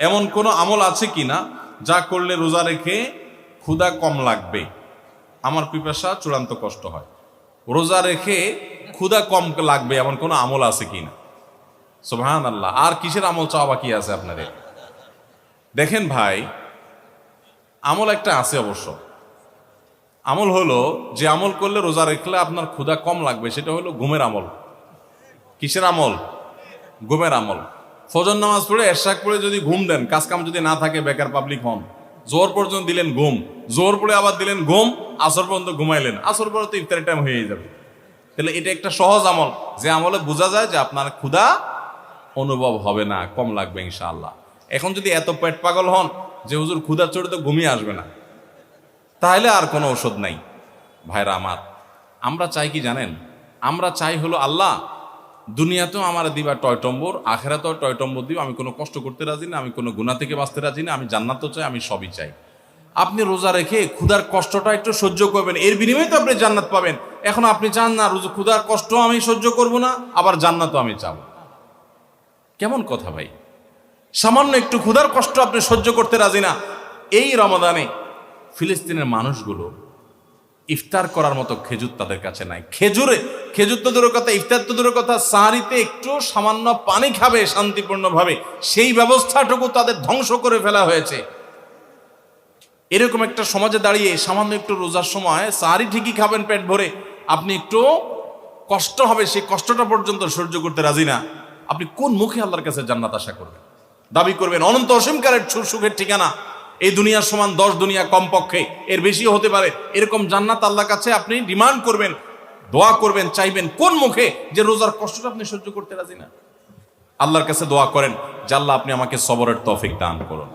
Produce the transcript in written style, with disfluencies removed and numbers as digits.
এমন কোনো আমল আছে কিনা যা করলে রোজা রেখে ক্ষুধা কম লাগবে? আমার পিপাসা চূড়ান্ত কষ্ট হয়, রোজা রেখে ক্ষুধা কম লাগবে এমন কোনো আমল আছে কিনা? সুবহানাল্লাহ। আর কিসের আমল চাওয়া বাকি আছে আপনাদের? দেখেন ভাই, আমল একটা আছে অবশ্য। আমল হলো, যে আমল করলে রোজা রাখলে আপনার ক্ষুধা কম লাগবে, সেটা হলো ঘুমের আমল। কিসের আমল? ঘুমের আমল। ফজর নামাজ পড়ে এরশাক পড়ে যদি ঘুম দেন, কাজ কাম যদি না থাকে, বেকার পাবলিক হন, জোহর পর্যন্ত দিলেন ঘুম, জোহর পড়ে আবার দিলেন ঘুম, আসর পর্যন্ত ঘুমাইলেন, আসর পরে তো ইফতারের টাইম হয়ে যাবে। তাহলে এটা একটা সহজ আমল, যে আমলে বোঝা যায় যে আপনার ক্ষুধা অনুভব হবে না, কম লাগবে ইনশাআল্লাহ। এখন যদি এত পেট পাগল হন যে হুজুর ক্ষুধা চড়ে তো ঘুমিয়ে আসবে না, তাহলে আর কোনো ওষুধ নাই। ভাইরা আমার, আমরা চাই কি জানেন? আমরা চাই হলো আল্লাহ দুনিয়াতেও আমার দিবা টয়টম্বর, আখেরাতেও টয়টম্বর দিব। আমি কোনো কষ্ট করতে রাজি না, আমি কোনো গুনাহ থেকে বাঁচতে রাজি না, আমি জান্নাতও চাই, আমি সবই চাই। আপনি রোজা রেখে ক্ষুধার কষ্টটা একটু সহ্য করবেন, এর বিনিময়ে তো আপনি জান্নাত পাবেন। এখন আপনি চান না ক্ষুধার কষ্ট আমি সহ্য করব না, আবার জান্নাতও আমি চাবো। কেমন কথা ভাই? সামান্য একটু ক্ষুধার কষ্ট আপনি সহ্য করতে রাজি না। এই রমাদানে ফিলিস্তিনের মানুষগুলো ইফতার করার মতো খেজুর তাদের কাছে নাই। খেজুর তো দূরের কথা, ইফতার তো দূরের কথা, সাহারিতে একটু সামান্য পানি খাবে শান্তিপূর্ণভাবে, সেই ব্যবস্থাটুকু তাদের ধ্বংস করে ফেলা হয়েছে। এরকম একটা সমাজে দাঁড়িয়ে সামান্য একটু রোজার সময় সাহারি ঠিকই খাবেন পেট ভরে, আপনি একটু কষ্ট হবে, সেই কষ্টটা পর্যন্ত সহ্য করতে রাজি না। আপনি কোন মুখে আল্লাহর কাছে জান্নাত আশা করবেন, দাবি করবেন? অনন্ত অসীমকালের সুখের ঠিকানা এই দুনিয়ার সমান 10 দুনিয়া কমপক্ষে, এর বেশিও হতে পারে, এরকম জান্নাত আল্লাহর কাছে আপনি ডিমান্ড করবেন, দোয়া করবেন, চাইবেন কোন মুখে? যে রোজার কষ্টটা আপনি সহ্য করতে রাজি না। আল্লাহর কাছে দোয়া করেন যে আল্লাহ আপনি আমাকে সবরের তৌফিক দান করুন।